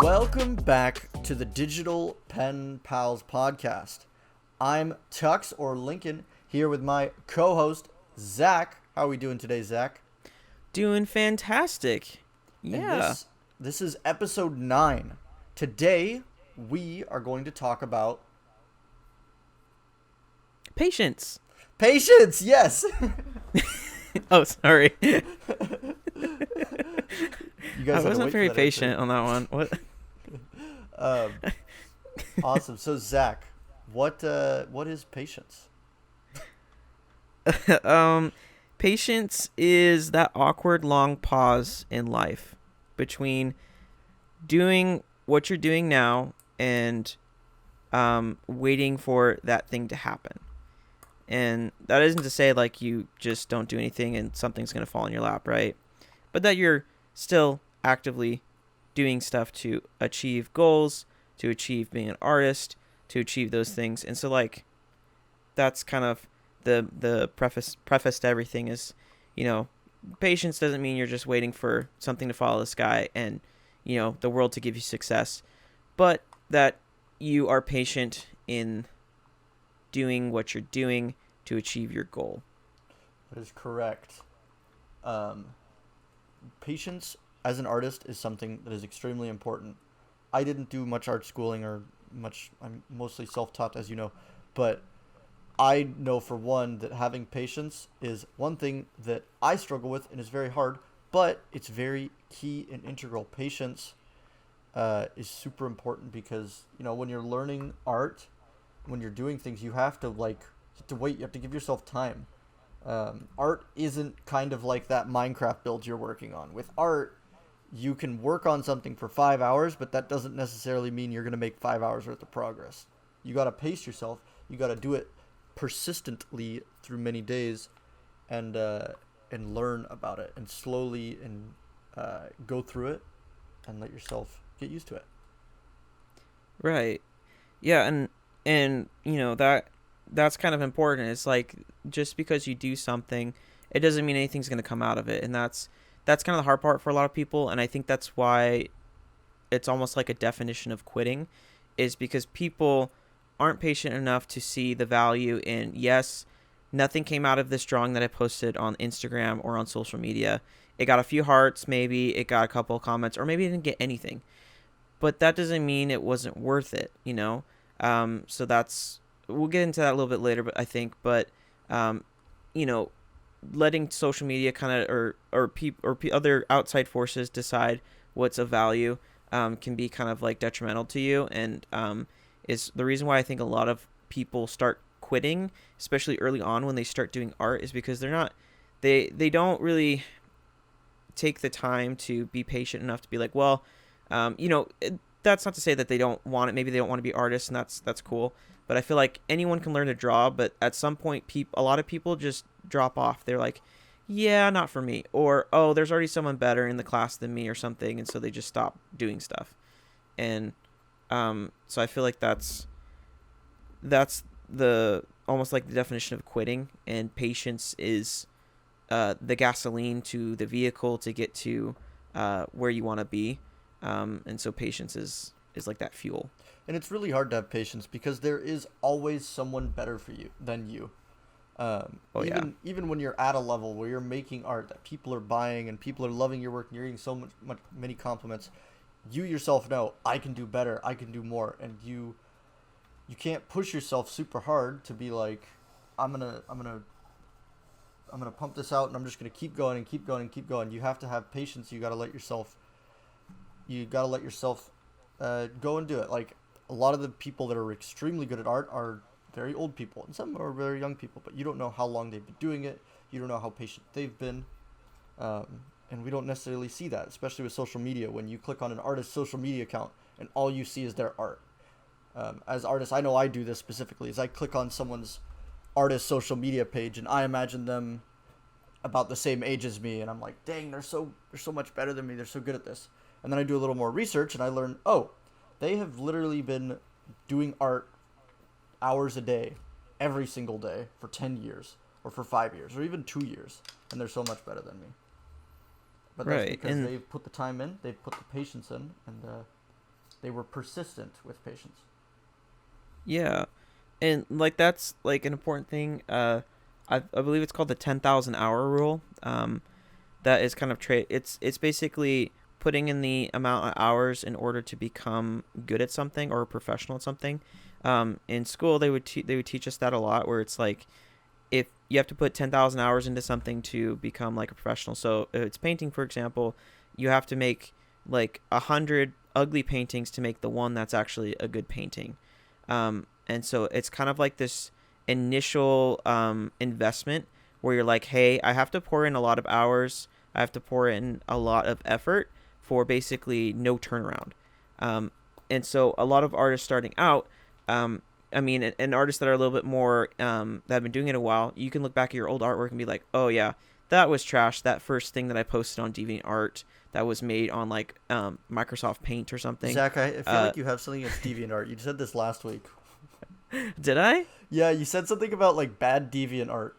Welcome back to the Digital Pen Pals podcast. I'm Tux or Lincoln here with my co-host Zach. How are we doing today, Zach? Doing fantastic. Yeah. And this is episode 9. Today we are going to talk about Patience. patience. Yes. Oh, sorry. You I guys had to wasn't wait very for that patient on that one. What? Awesome. So Zach, what is patience? Patience is that awkward long pause in life between doing what you're doing now and waiting for that thing to happen. And that isn't to say like you just don't do anything and something's going to fall in your lap, right? But that you're still actively doing stuff to achieve goals, to achieve being an artist, to achieve those things. And so like that's kind of the preface to everything is, patience doesn't mean you're just waiting for something to fall out of the sky and, the world to give you success, but that you are patient in doing what you're doing to achieve your goal. That is correct. Patience as an artist is something that is extremely important. I didn't do much art schooling I'm mostly self-taught, as you know, but I know for one that having patience is one thing that I struggle with and is very hard, but it's very key and integral. Patience is super important because, when you're learning art, when you're doing things, you have to wait, you have to give yourself time. Art isn't kind of like that Minecraft build you're working on. With art, you can work on something for 5 hours, but that doesn't necessarily mean you're going to make 5 hours worth of progress. You got to pace yourself. You got to do it persistently through many days and learn about it and slowly and go through it and let yourself get used to it. Right. Yeah, and that's kind of important. It's like just because you do something, it doesn't mean anything's going to come out of it, and that's kind of the hard part for a lot of people. And I think that's why it's almost like a definition of quitting, is because people aren't patient enough to see the value in, yes, nothing came out of this drawing that I posted on Instagram or on social media. It got a few hearts, maybe it got a couple of comments, or maybe it didn't get anything, but that doesn't mean it wasn't worth it. So we'll get into that a little bit later, but I think, letting social media kind of or other outside forces decide what's of value can be kind of like detrimental to you, and is the reason why I think a lot of people start quitting, especially early on when they start doing art, is because they don't really take the time to be patient enough to be like, well, that's not to say that they don't want it. Maybe they don't want to be artists, and that's cool. But I feel like anyone can learn to draw, but at some point, a lot of people just drop off. They're like, yeah, not for me. Or, oh, there's already someone better in the class than me or something, and so they just stop doing stuff. And so I feel like that's the almost like the definition of quitting, and patience is the gasoline to the vehicle to get to where you want to be. And so patience is like that fuel. And it's really hard to have patience because there is always someone better for you than you. Even when you're at a level where you're making art that people are buying and people are loving your work and you're getting many compliments, you yourself know, I can do better, I can do more, and you can't push yourself super hard to be like, I'm gonna pump this out and I'm just gonna keep going and keep going and keep going. You have to have patience. You gotta let yourself go and do it. Like, a lot of the people that are extremely good at art are very old people, and some are very young people, but you don't know how long they've been doing it. You don't know how patient they've been. And we don't necessarily see that, especially with social media. When you click on an artist's social media account and all you see is their art. As artists, I know I do this specifically, is I click on someone's artist social media page and I imagine them about the same age as me, and I'm like, dang, they're so much better than me. They're so good at this. And then I do a little more research and I learn, oh, they have literally been doing art hours a day, every single day for 10 years or for 5 years or even 2 years, and they're so much better than me. But that's Right. because And they've put the time in, they've put the patience in, and They were persistent with patience. Yeah, and like that's like an important thing. I believe it's called the 10,000 hour rule. That is kind of it's basically putting in the amount of hours in order to become good at something or a professional at something. In school, they would teach us that a lot, where it's like if you have to put 10,000 hours into something to become like a professional. So if it's painting, for example, you have to make like 100 ugly paintings to make the one that's actually a good painting. And so it's kind of like this initial investment where you're like, hey, I have to pour in a lot of hours. I have to pour in a lot of effort for basically no turnaround. Um, and so a lot of artists starting out, um, I mean, and artists that are a little bit more that have been doing it a while, you can look back at your old artwork and be like, oh yeah, that was trash. That first thing that I posted on DeviantArt that was made on like Microsoft Paint or something. Zach, I feel Uh, like you have something against DeviantArt. You said this last week. did I? Yeah, you said something about like bad DeviantArt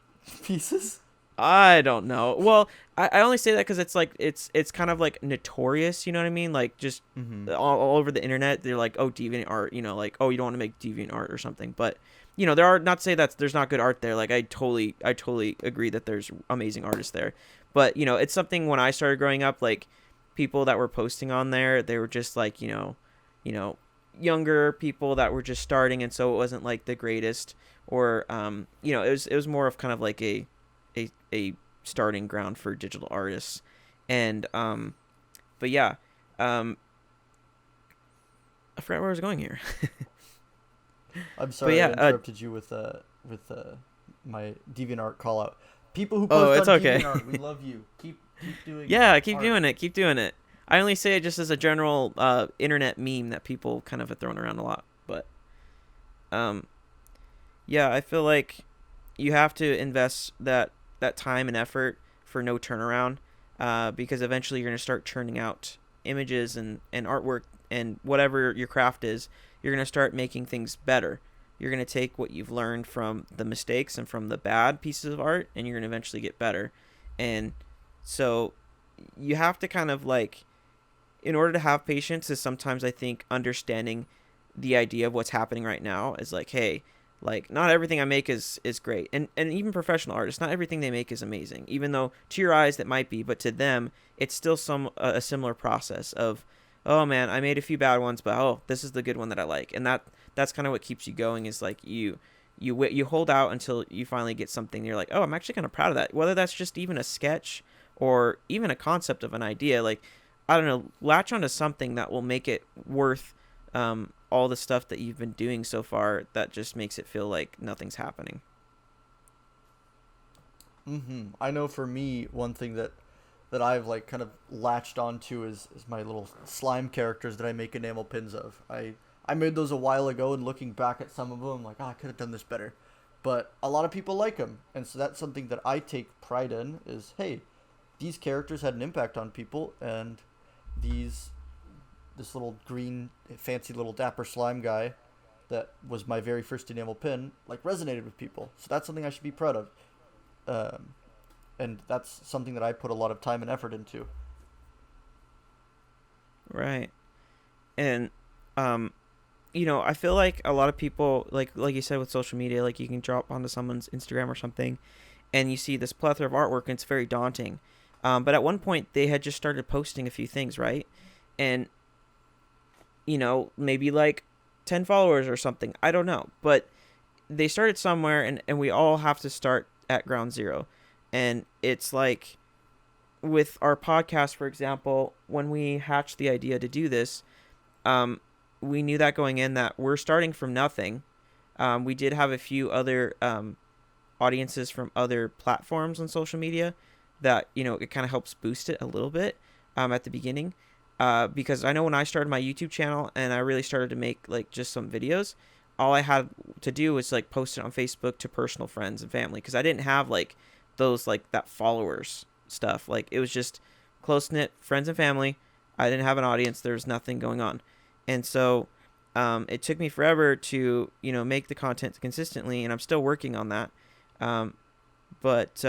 pieces. I don't know. Well, I only say that because it's like it's kind of like notorious. You know what I mean? Like just Mm-hmm. all over the internet, they're like, oh, deviant art. You know, like oh, you don't want to make deviant art or something. But you know, there are not to say that there's not good art there. Like I totally agree that there's amazing artists there. But you know, it's something when I started growing up, like people that were posting on there, they were just like you know, younger people that were just starting, and so it wasn't like the greatest. Or you know, it was more of kind of like a starting ground for digital artists. And but yeah, um I forgot where I was going here. I'm But sorry I yeah, interrupted you with my DeviantArt call out. People who oh, post it's on okay. DeviantArt, we love you. Keep doing Yeah, keep art. doing it, keep doing it. I only say it just as a general internet meme that people kind of have thrown around a lot. But um yeah, I feel like you have to invest that time and effort for no turnaround, because eventually you're going to start churning out images and artwork and whatever your craft is. You're going to start making things better. You're going to take what you've learned from the mistakes and from the bad pieces of art, and you're going to eventually get better. And so you have to kind of like, in order to have patience, is sometimes I think understanding the idea of what's happening right now is like, hey, like not everything I make is great. And even professional artists, not everything they make is amazing. Even though to your eyes that might be, but to them it's still some a similar process of, oh man, I made a few bad ones, but oh, this is the good one that I like. And that's kind of what keeps you going, is like you hold out until you finally get something you're like, oh, I'm actually kind of proud of that. Whether that's just even a sketch or even a concept of an idea, like I don't know, latch onto something that will make it worth all the stuff that you've been doing so far, that just makes it feel like nothing's happening. Mm-hmm. I know for me, one thing that I've like kind of latched onto is my little slime characters that I make enamel pins of. I made those a while ago, and looking back at some of them, I'm like, oh, I could have done this better. But a lot of people like them, and so that's something that I take pride in. Is hey, these characters had an impact on people, and these this little green fancy little dapper slime guy that was my very first enamel pin like resonated with people. So that's something I should be proud of. Um, and that's something that I put a lot of time and effort into. Right. And um you know, I feel like a lot of people, like you said with social media, like you can drop onto someone's Instagram or something and you see this plethora of artwork and it's very daunting. But at one point they had just started posting a few things, right? And you know, maybe like 10 followers or something. I don't know. But they started somewhere, and we all have to start at ground zero. And it's like with our podcast, for example, when we hatched the idea to do this, um, we knew that going in that we're starting from nothing. We did have a few other audiences from other platforms on social media that, you know, it kind of helps boost it a little bit at the beginning. Because I know when I started my YouTube channel and I really started to make like just some videos, all I had to do was like post it on Facebook to personal friends and family, because I didn't have like those like that followers stuff. Like it was just close knit friends and family. I didn't have an audience. There was nothing going on, and so it took me forever to make the content consistently, and I'm still working on that. Um, but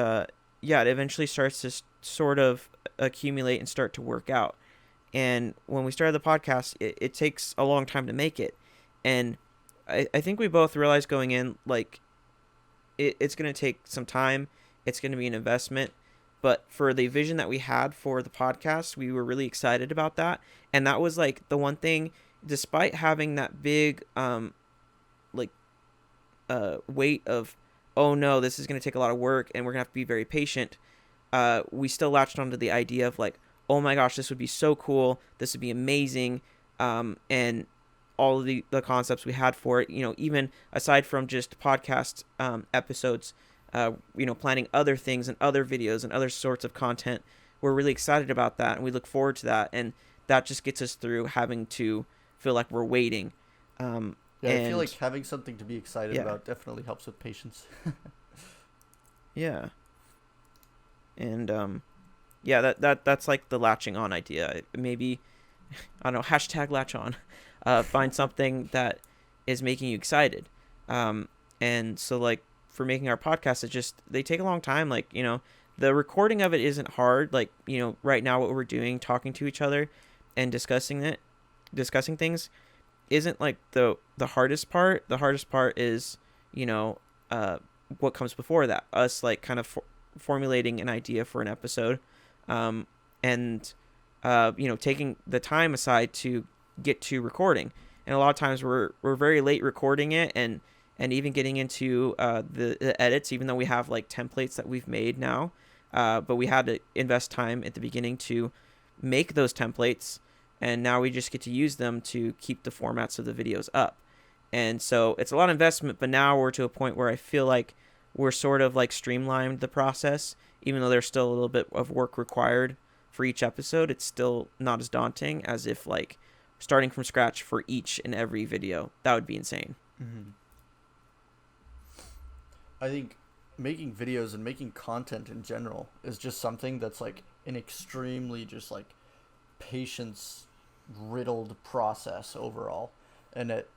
yeah, it eventually starts to sort of accumulate and start to work out. And when we started the podcast, it takes a long time to make it. And I think we both realized going in, like, it's going to take some time. It's going to be an investment. But for the vision that we had for the podcast, we were really excited about that. And that was like the one thing, despite having that big, like, weight of, oh no, this is going to take a lot of work and we're going to have to be very patient. We still latched onto the idea of like, oh my gosh, this would be so cool. This would be amazing. And all of the concepts we had for it, even aside from just podcast episodes, planning other things and other videos and other sorts of content. We're really excited about that, and we look forward to that. And that just gets us through having to feel like we're waiting. Yeah, I feel And like having something to be excited yeah, about definitely helps with patience. yeah, and yeah, that's like the latching on idea. Maybe, I don't know, hashtag latch on. Find something that is making you excited. And so like for making our podcast, they take a long time. Like, the recording of it isn't hard. Like, right now what we're doing, talking to each other and discussing things isn't like the hardest part. The hardest part is, what comes before that, us like kind of formulating an idea for an episode, and taking the time aside to get to recording. And a lot of times we're very late recording it, and even getting into the edits, even though we have like templates that we've made now, but we had to invest time at the beginning to make those templates, and now we just get to use them to keep the formats of the videos up. And so it's a lot of investment, but now we're to a point where I feel like we're sort of like streamlined the process. Even though there's still a little bit of work required for each episode, it's still not as daunting as if like starting from scratch for each and every video. That would be insane. Mm-hmm. I think making videos and making content in general is just something that's like an extremely just like patience riddled process overall. And at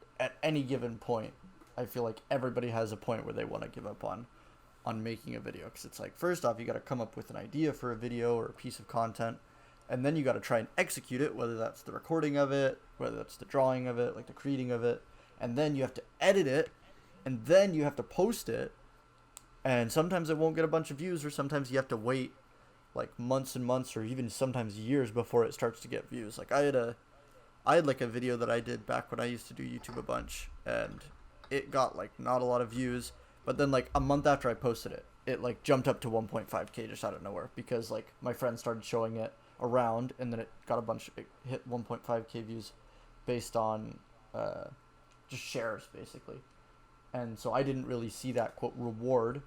any given point, I feel like everybody has a point where they want to give up on making a video, because it's like, first off, you got to come up with an idea for a video or a piece of content, and then you got to try and execute it, whether that's the recording of it, whether that's the drawing of it, like the creating of it, and then you have to edit it, and then you have to post it, and sometimes it won't get a bunch of views, or sometimes you have to wait like months and months, or even sometimes years before it starts to get views. Like I had like a video that I did back when I used to do YouTube a bunch, and it got like not a lot of views, but then like a month after I posted it, it like jumped up to 1.5k just out of nowhere, because like my friends started showing it around, and then it got it hit 1.5k views based on just shares basically. And so I didn't really see that quote reward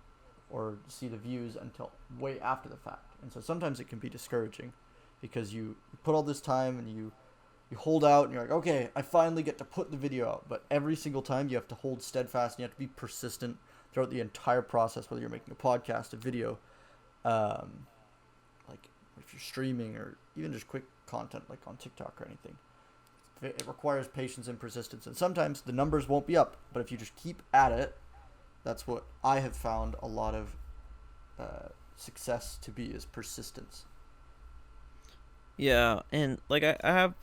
or see the views until way after the fact. And so sometimes it can be discouraging, because you put all this time and you hold out and you're like, okay, I finally get to put the video out. But every single time you have to hold steadfast, and you have to be persistent throughout the entire process, whether you're making a podcast, a video, like if you're streaming, or even just quick content like on TikTok or anything. It requires patience and persistence. And sometimes the numbers won't be up, but if you just keep at it, that's what I have found a lot of success to be, is persistence. Yeah, and like I have,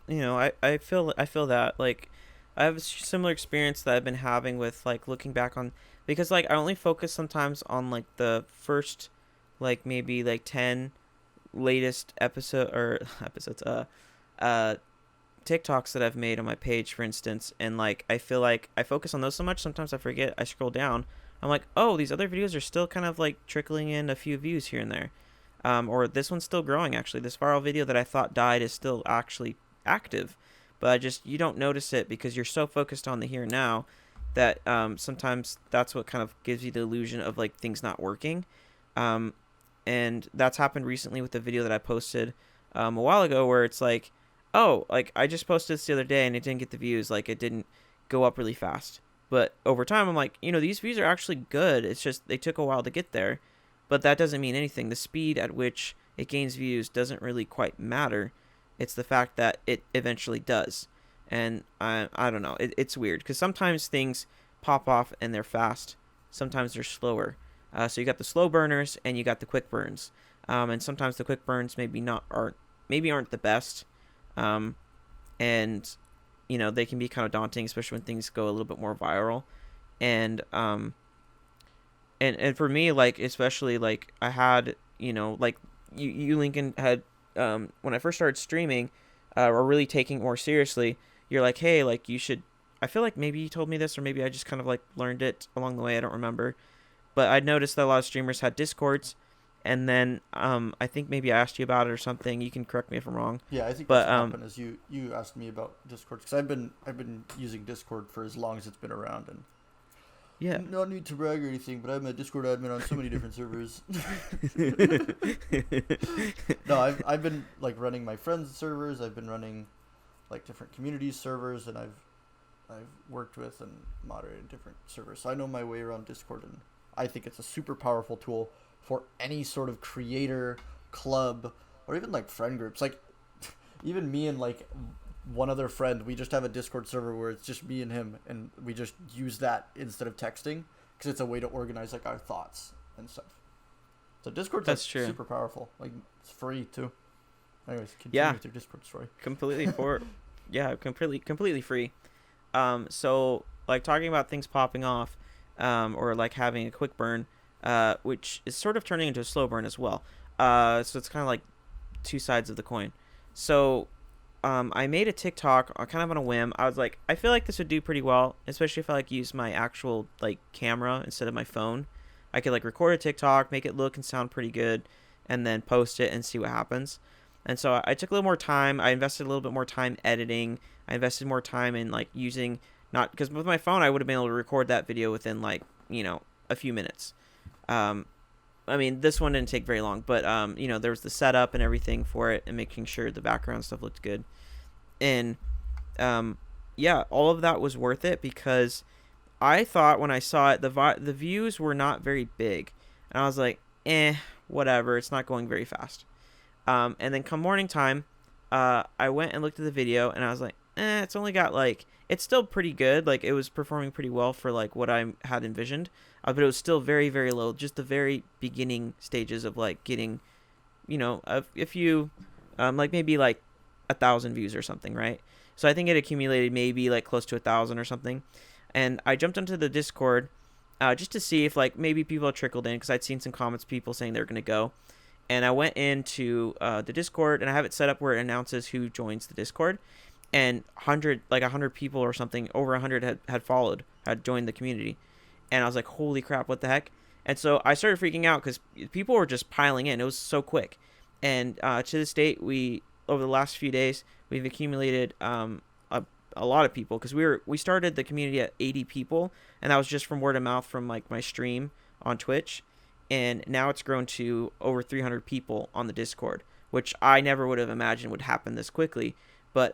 I feel that like I have a similar experience that I've been having with like looking back on, because like I only focus sometimes on like the first like maybe like 10 latest episodes TikToks that I've made on my page, for instance, and like I feel like I focus on those so much, sometimes I forget. I scroll down, I'm like, oh, these other videos are still kind of like trickling in a few views here and there. Or this one's still growing, actually. This viral video that I thought died is still actually active. But you don't notice it because you're so focused on the here and now that sometimes that's what kind of gives you the illusion of like things not working. And that's happened recently with the video that I posted a while ago, where it's like, oh, like I just posted this the other day and it didn't get the views. Like it didn't go up really fast. But over time, I'm like, these views are actually good. It's just they took a while to get there. But that doesn't mean anything. The speed at which it gains views doesn't really quite matter. It's the fact that it eventually does. And I don't know. It's weird, because sometimes things pop off and they're fast. Sometimes they're slower. So you got the slow burners and you got the quick burns. And sometimes the quick burns maybe aren't the best. And they can be kind of daunting, especially when things go a little bit more viral. And um and and for me, like, especially, like, I had, like, you Lincoln had, when I first started streaming, or really taking it more seriously, you're like, hey, like, you should. I feel like maybe you told me this, or maybe I just kind of like learned it along the way, I don't remember. But I'd noticed that a lot of streamers had discords, and then I think maybe I asked you about it or something. You can correct me if I'm wrong. Yeah, I think that's But what happened. Is you asked me about Discord because I've been using Discord for as long as it's been around, and yeah. no need to brag or anything, but I'm a Discord admin on so many different servers. No, I've been like running my friends' servers. I've been running like different community servers, and I've worked with and moderated different servers, so I know my way around Discord, and I think it's a super powerful tool for any sort of creator, club, or even like friend groups. Like even me and like one other friend, we just have a Discord server where it's just me and him, and we just use that instead of texting because it's a way to organize like our thoughts and stuff. So Discord's like That's true. super powerful. Like it's free too. Anyways, continue Yeah, with your Discord story. completely for yeah, completely free. So, like, talking about things popping off, or like having a quick burn, which is sort of turning into a slow burn as well. So it's kind of like two sides of the coin. So, I made a TikTok, kind of on a whim. I was like, I feel like this would do pretty well, especially if I like use my actual like camera instead of my phone. I could like record a TikTok, make it look and sound pretty good, and then post it and see what happens. And so I took a little more time. I invested a little bit more time editing. I invested more time in like using, not because with my phone I would have been able to record that video within like a few minutes. Um, I mean, this one didn't take very long, but there was the setup and everything for it, and making sure the background stuff looked good. And yeah, all of that was worth it because I thought when I saw it, the views were not very big, and I was like, whatever, it's not going very fast. And then come morning time, I went and looked at the video, and I was like, it's only got like, it's still pretty good. Like, it was performing pretty well for like what I had envisioned, but it was still very, very low. Just the very beginning stages of like getting, a few, like maybe like 1,000 views or something, right? So I think it accumulated maybe like close to 1,000 or something. And I jumped onto the Discord, just to see if like maybe people had trickled in, because I'd seen some comments, people saying they're gonna go. And I went into the Discord, and I have it set up where it announces who joins the Discord, and 100 people or something, over 100 had followed, had joined the community. And I was like, holy crap, what the heck? And so I started freaking out because people were just piling in. It was so quick. And to this date, over the last few days, we've accumulated a lot of people, because we started the community at 80 people, and that was just from word of mouth from like my stream on Twitch. And now it's grown to over 300 people on the Discord, which I never would have imagined would happen this quickly. But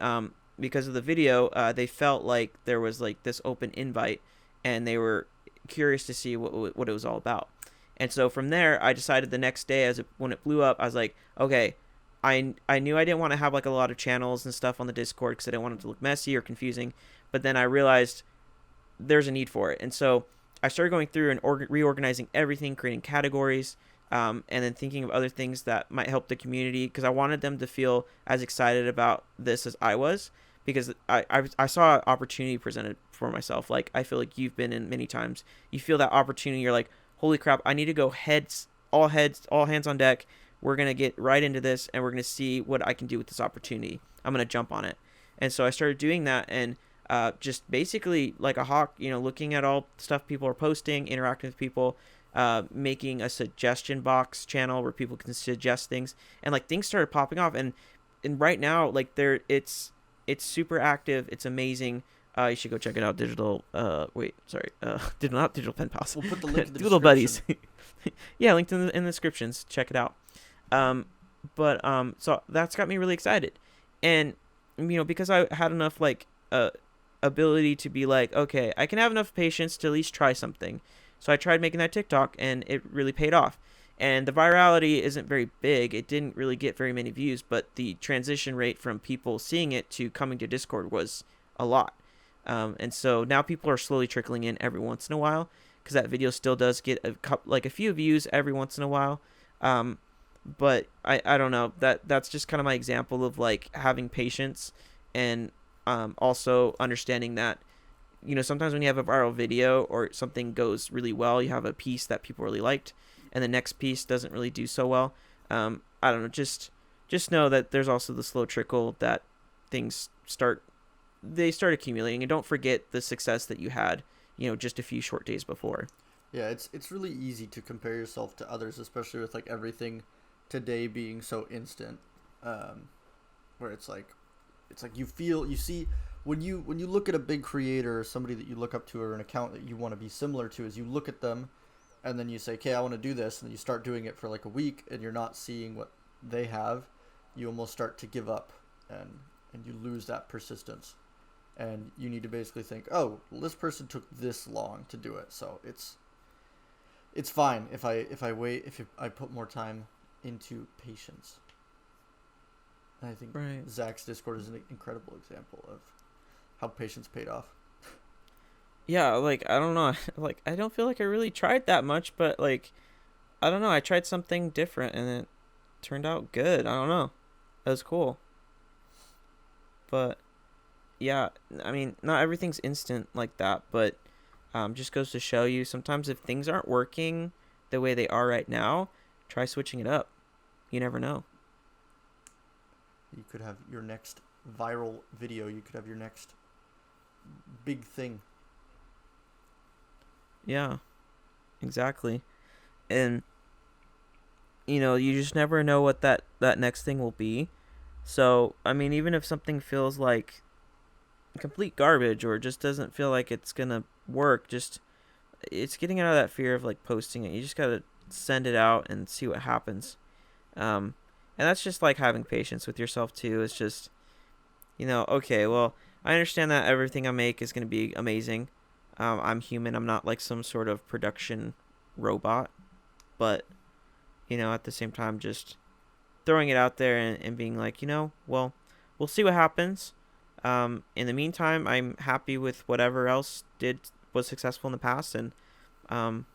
because of the video, they felt like there was like this open invite, and they were curious to see what it was all about. And so from there, I decided the next day, when it blew up, I was like, okay, I knew I didn't want to have like a lot of channels and stuff on the Discord because I didn't want it to look messy or confusing. But then I realized there's a need for it, and so I started going through and reorganizing everything, creating categories, and then thinking of other things that might help the community, because I wanted them to feel as excited about this as I was, because I saw an opportunity presented for myself. Like, I feel like you've been in many times. You feel that opportunity. You're like, holy crap, I need to go all hands on deck. We're going to get right into this, and we're going to see what I can do with this opportunity. I'm going to jump on it. And so I started doing that, and just basically like a hawk, looking at all stuff people are posting, interacting with people, making a suggestion box channel where people can suggest things, and like things started popping off. And right now, like, it's super active. It's amazing. You should go check it out. Digital not Digital Pen Pals. We'll put the link in the Doodle description. Buddies. Yeah, linked in the descriptions. Check it out. So that's got me really excited, and because I had enough like ability to be like, okay, I can have enough patience to at least try something. So I tried making that TikTok, and it really paid off. And the virality isn't very big. It didn't really get very many views, but the transition rate from people seeing it to coming to Discord was a lot. And so now people are slowly trickling in every once in a while, because that video still does get a few views every once in a while. But I don't know, that's just kind of my example of like having patience, and also understanding that, sometimes when you have a viral video or something goes really well, you have a piece that people really liked, and the next piece doesn't really do so well. I don't know, just know that there's also the slow trickle that things start accumulating, and don't forget the success that you had, just a few short days before. Yeah, it's really easy to compare yourself to others, especially with like everything today being so instant. Um, where it's like you see when you look at a big creator or somebody that you look up to or an account that you want to be similar to, is you look at them and then you say, "Okay, I want to do this," and then you start doing it for like a week and you're not seeing what they have, you almost start to give up, and you lose that persistence. And you need to basically think, "Oh, well, this person took this long to do it, so it's fine if I wait, if I put more time into patience." And I think Right. Zach's Discord is an incredible example of how patience paid off. Yeah, like I don't know, like I don't feel like I really tried that much, but like I don't know, I tried something different and it turned out good. I don't know. That was cool. But yeah, I mean, not everything's instant like that, but just goes to show you sometimes if things aren't working the way they are right now, try switching it up. You never know. You could have your next viral video. You could have your next big thing. Yeah, exactly. And you just never know what that next thing will be. So, I mean, even if something feels like complete garbage or just doesn't feel like it's going to work, just it's getting out of that fear of like posting it. You just got to send it out and see what happens. Um and that's just like having patience with yourself too. It's just, okay, well, I understand that everything I make is going to be amazing. I'm human. I'm not like some sort of production robot, but at the same time, just throwing it out there and being like, well, we'll see what happens. In the meantime, I'm happy with whatever else was successful in the past, and um,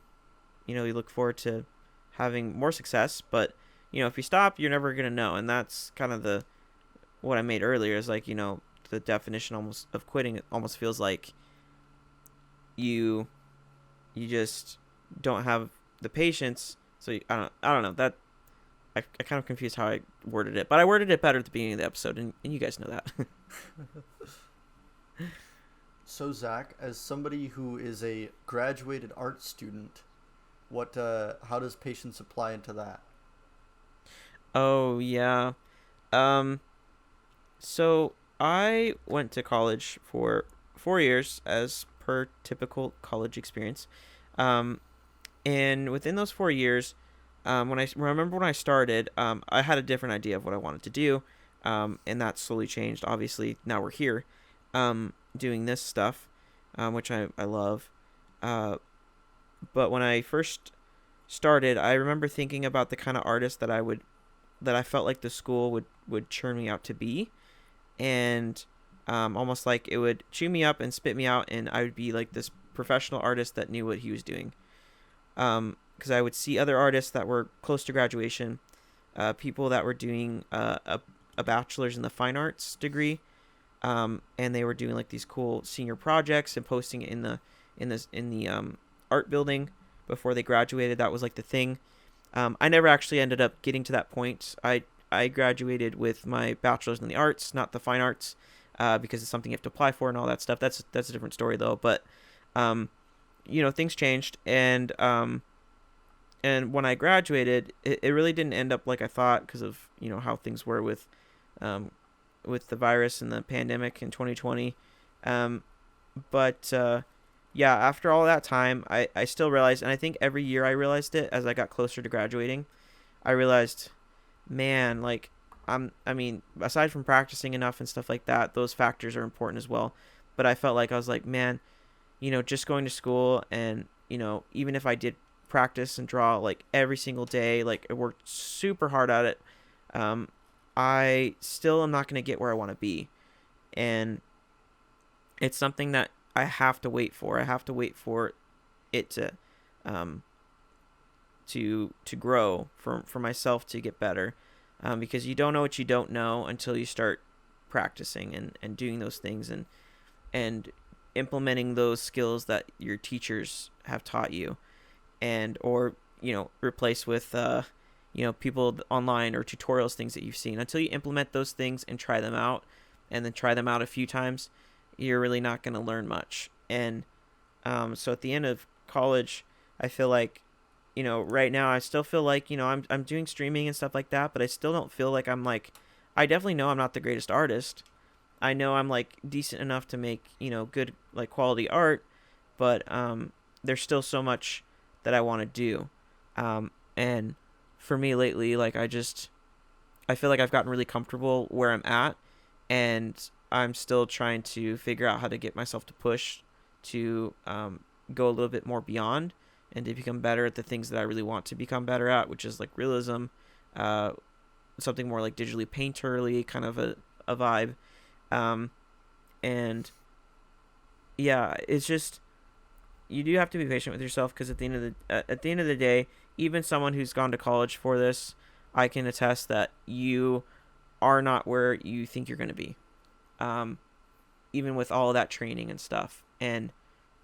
we look forward to having more success. But if you stop, you're never gonna know, and that's kind of the what I made earlier is like, the definition almost of quitting. It almost feels like you you just don't have the patience. So I don't know that I kind of confused how I worded it, but I worded it better at the beginning of the episode, and you guys know that. So Zach, as somebody who is a graduated art student, what how does patience apply into that? Oh yeah. Um. So I went to college for 4 years, as per typical college experience. Um. And within those 4 years, when I remember when I started, I had a different idea of what I wanted to do, and that slowly changed. Obviously, now we're here, doing this stuff, which I love. Uh, but when I first started, I remember thinking about the kind of artist that I felt like the school would churn me out to be, and almost like it would chew me up and spit me out, and I would be like this professional artist that knew what he was doing. Because I would see other artists that were close to graduation, people that were doing a bachelor's in the fine arts degree, and they were doing like these cool senior projects and posting it in the art building before they graduated. That was like the thing. I never actually ended up getting to that point. I graduated with my bachelor's in the arts, not the fine arts, because it's something you have to apply for and all that stuff. That's a different story though. But um, things changed, and when I graduated, it really didn't end up like I thought because of how things were um, with the virus and the pandemic in 2020. Um, but yeah, after all that time, I still realized, and I think every year I realized it as I got closer to graduating. I realized, man, like I mean, aside from practicing enough and stuff like that, those factors are important as well. But I felt like I was like, man, just going to school and, even if I did practice and draw like every single day, like I worked super hard at it, um, I still am not going to get where I want to be. And it's something that I have to wait for. I have to wait for it um, to grow, for myself to get better, because you don't know what you don't know until you start practicing and doing those things and implementing those skills that your teachers have taught you, and or replace with people online or tutorials, things that you've seen. Until you implement those things and try them out, and then try them out a few times, you're really not going to learn much. And so at the end of college, I feel like, right now I still feel like, I'm doing streaming and stuff like that, but I still don't feel like I'm like, I definitely know I'm not the greatest artist. I know I'm like decent enough to make, good like quality art, but there's still so much that I want to do. And for me lately, like I feel like I've gotten really comfortable where I'm at, and I'm still trying to figure out how to get myself to push to go a little bit more beyond, and to become better at the things that I really want to become better at, which is like realism, uh, something more like digitally painterly kind of a vibe. Um, and yeah, it's just, you do have to be patient with yourself, because at the end of the day, even someone who's gone to college for this, I can attest that you are not where you think you're going to be, um, even with all of that training and stuff. And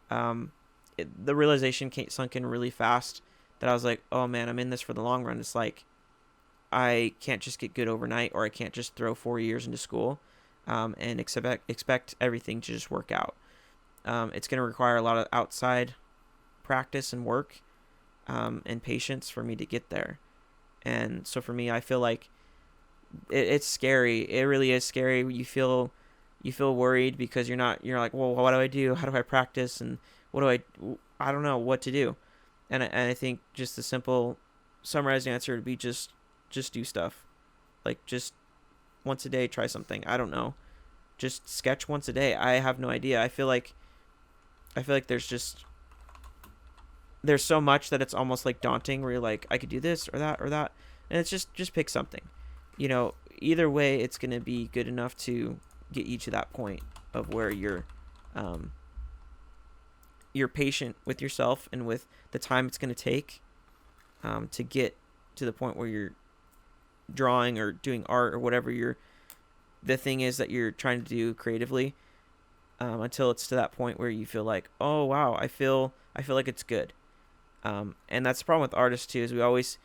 the realization sunk in really fast, that I was like, oh man, I'm in this for the long run. It's like, I can't just get good overnight, or I can't just throw 4 years into school, and expect everything to just work out. It's going to require a lot of outside practice and work, and patience for me to get there. And so for me, I feel like it's scary. It really is scary. You feel worried, because you're like, well, what do I do? How do I practice? And what do I don't know what to do. And I think just the simple summarized answer would be just do stuff. Like, just once a day, try something. I don't know. Just sketch once a day. I have no idea. I feel like there's so much that it's almost like daunting, where you're like, I could do this or that or that. And it's just pick something. Either way, it's going to be good enough to get you to that point of where you're patient with yourself, and with the time it's going to take to get to the point where you're drawing or doing art, or whatever the thing is that you're trying to do creatively, until it's to that point where you feel like, oh wow, I feel like it's good. And that's the problem with artists too, is we always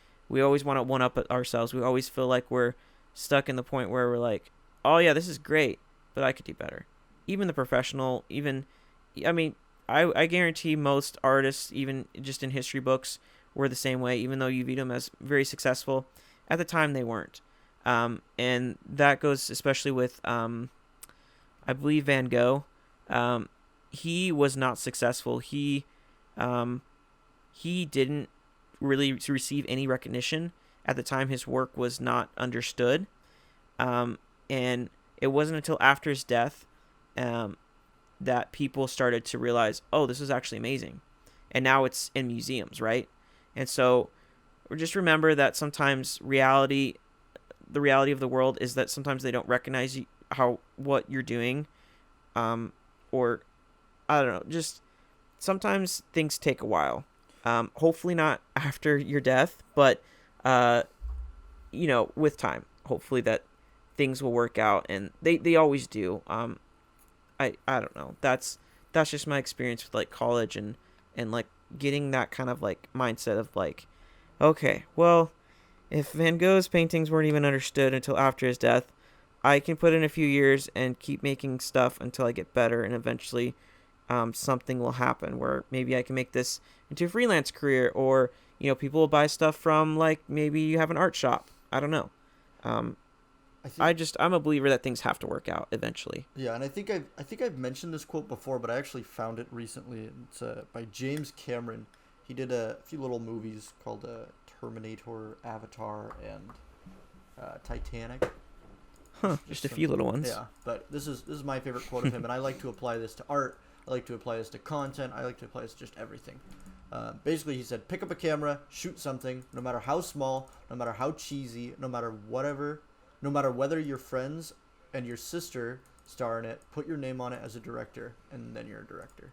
want to one up ourselves. We always feel like we're stuck in the point where we're like, oh yeah, this is great, but I could do better. Even the professional, I mean, I guarantee most artists, even just in history books, were the same way. Even though you viewed them as very successful, at the time they weren't. And that goes especially with, I believe, Van Gogh. He was not successful. He didn't really receive any recognition at the time. His work was not understood, and it wasn't until after his death, that people started to realize, oh, this is actually amazing, and now it's in museums, right? And so, just remember that sometimes the reality of the world is that sometimes they don't recognize what you're doing, or I don't know, just sometimes things take a while. Hopefully not after your death, but with time, hopefully that things will work out, and they always do. I don't know. That's just my experience with like college, and like getting that kind of like mindset of like, okay, well, if Van Gogh's paintings weren't even understood until after his death, I can put in a few years and keep making stuff until I get better, and eventually something will happen where maybe I can make this into a freelance career, or people will buy stuff from, like, maybe you have an art shop. I don't know. I'm a believer that things have to work out eventually. Yeah, and I think I've mentioned this quote before, but I actually found it recently. It's by James Cameron. He did a few little movies called Terminator, Avatar, and Titanic. Just a few little ones. Yeah, but this is my favorite quote of him, and I like to apply this to art. I like to apply this to content. I like to apply this to just everything. Basically, he said, pick up a camera, shoot something, no matter how small, no matter how cheesy, no matter whatever, no matter whether your friends and your sister star in it, put your name on it as a director, and then you're a director.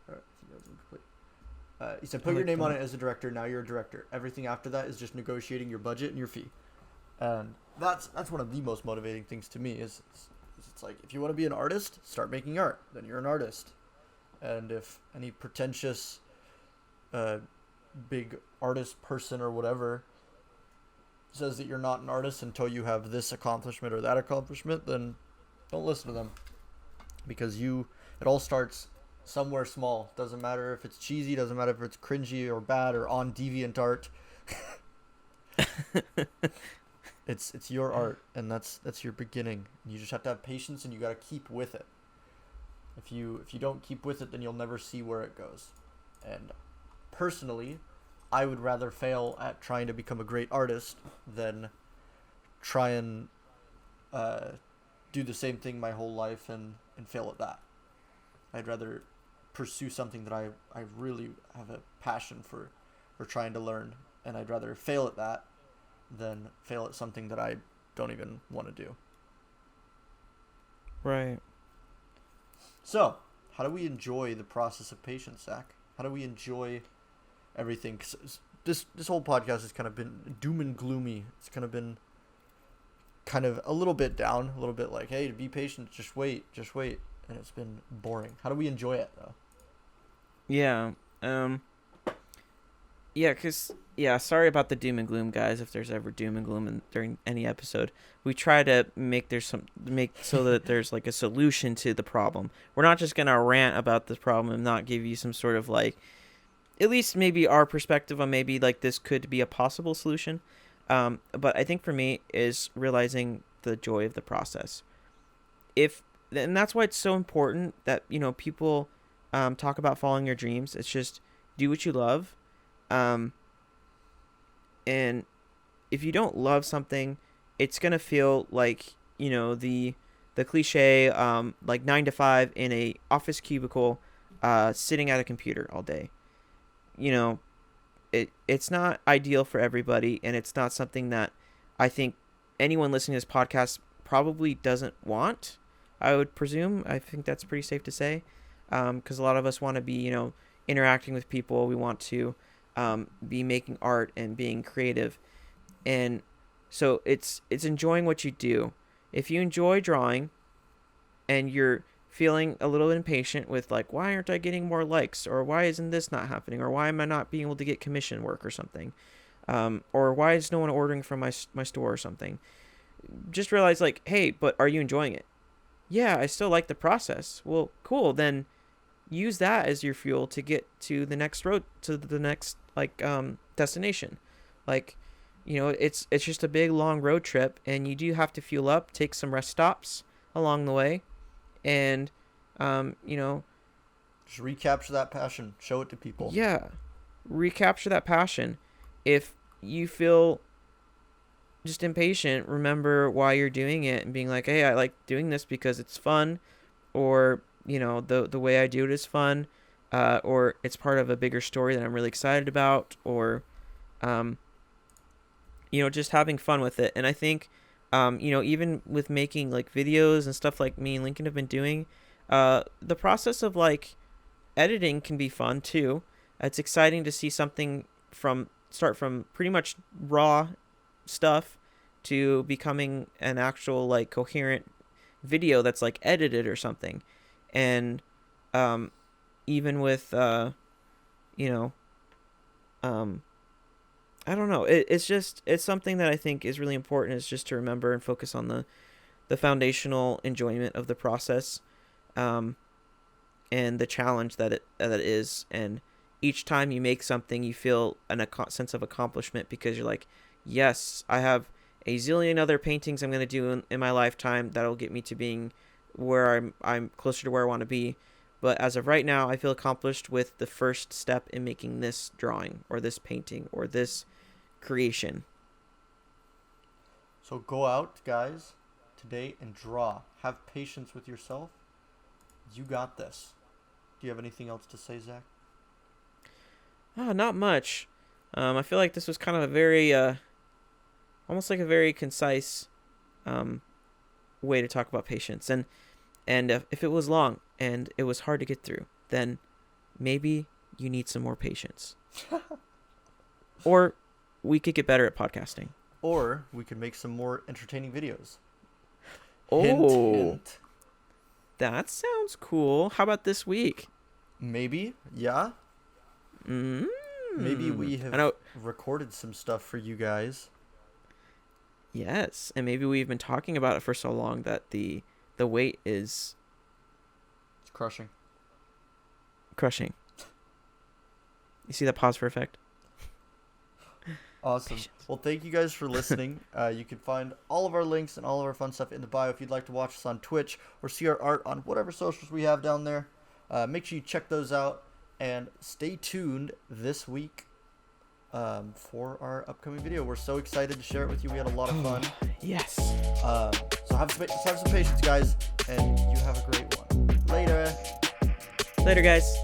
All right, I think that was incomplete. He said, I put your like name on that. it as a director. Now you're a director. Everything after that is just negotiating your budget and your fee. And that's one of the most motivating things to me is it's like, if you want to be an artist, start making art. Then you're an artist. And if any pretentious uh, big artist person or whatever says that you're not an artist until you have this accomplishment or that accomplishment, then don't listen to them, because it all starts somewhere small. Doesn't matter if it's cheesy, doesn't matter if it's cringy or bad or on deviant art. It's your art, and that's your beginning. You just have to have patience, and you got to keep with it. If you don't keep with it, then you'll never see where it goes. And personally, I would rather fail at trying to become a great artist than try and do the same thing my whole life and fail at that. I'd rather pursue something that I really have a passion for trying to learn, and I'd rather fail at that than fail at something that I don't even want to do. Right. So, how do we enjoy the process of patience, Zach? How do we enjoy everything? 'Cause this whole podcast has kind of been doom and gloomy. It's kind of been kind of a little bit down, a little bit like, hey, to be patient, just wait, and it's been boring. How do we enjoy it though? Yeah. Yeah, sorry about the doom and gloom, guys. If there's ever doom and gloom during any episode, we try to make so that there's like a solution to the problem. We're not just gonna rant about this problem and not give you some sort of like, at least maybe our perspective on maybe like this could be a possible solution. But I think for me is realizing the joy of the process. And that's why it's so important that people talk about following your dreams. It's just do what you love. And if you don't love something, it's gonna feel like the cliche like 9 to 5 in a office cubicle, sitting at a computer all day. You know, it's not ideal for everybody, and it's not something that I think anyone listening to this podcast probably doesn't want. I would presume. I think that's pretty safe to say, because a lot of us want to be interacting with people. We want to be making art and being creative, and so it's enjoying what you do. If you enjoy drawing and you're feeling a little impatient with like, why aren't I getting more likes, or why isn't this not happening, or why am I not being able to get commission work or something, or why is no one ordering from my store or something, just realize like, hey, but are you enjoying it? Yeah, I still like the process. Well, cool, then use that as your fuel to get to the next road, to the next like destination. Like, it's just a big long road trip, and you do have to fuel up, take some rest stops along the way, and Just recapture that passion, show it to people. yeah, recapture that passion. If you feel just impatient, remember why you're doing it and being like, hey, I like doing this because it's fun, or the way I do it is fun, or it's part of a bigger story that I'm really excited about, or just having fun with it. And I think even with making like videos and stuff like me and Lincoln have been doing, the process of like editing can be fun too. It's exciting to see something start from pretty much raw stuff to becoming an actual like coherent video that's like edited or something. And even with I don't know, it's something that I think is really important, is just to remember and focus on the foundational enjoyment of the process, and the challenge that it is. And each time you make something, you feel a sense of accomplishment, because you're like, yes, I have a zillion other paintings I'm going to do in my lifetime that'll get me to being where I'm closer to where I want to be. But as of right now, I feel accomplished with the first step in making this drawing or this painting or this creation. So go out, guys, today and draw. Have patience with yourself. You got this. Do you have anything else to say, Zach? Not much. I feel like this was kind of a very, almost like a very concise way to talk about patience. And if it was long and it was hard to get through, then maybe you need some more patience. Or we could get better at podcasting. Or we could make some more entertaining videos. Oh, Hint, hint. that sounds cool. How about this week? Maybe, yeah. Maybe we have recorded some stuff for you guys. Yes, and maybe we've been talking about it for so long that the weight is... It's crushing. Crushing. You see that pause for effect? Awesome. Patience. Well, thank you guys for listening. You can find all of our links and all of our fun stuff in the bio if you'd like to watch us on Twitch or see our art on whatever socials we have down there. Make sure you check those out and stay tuned this week for our upcoming video. We're so excited to share it with you. We had a lot of fun. Yes. So have some patience, guys, and you have a great one. Later. Later, guys.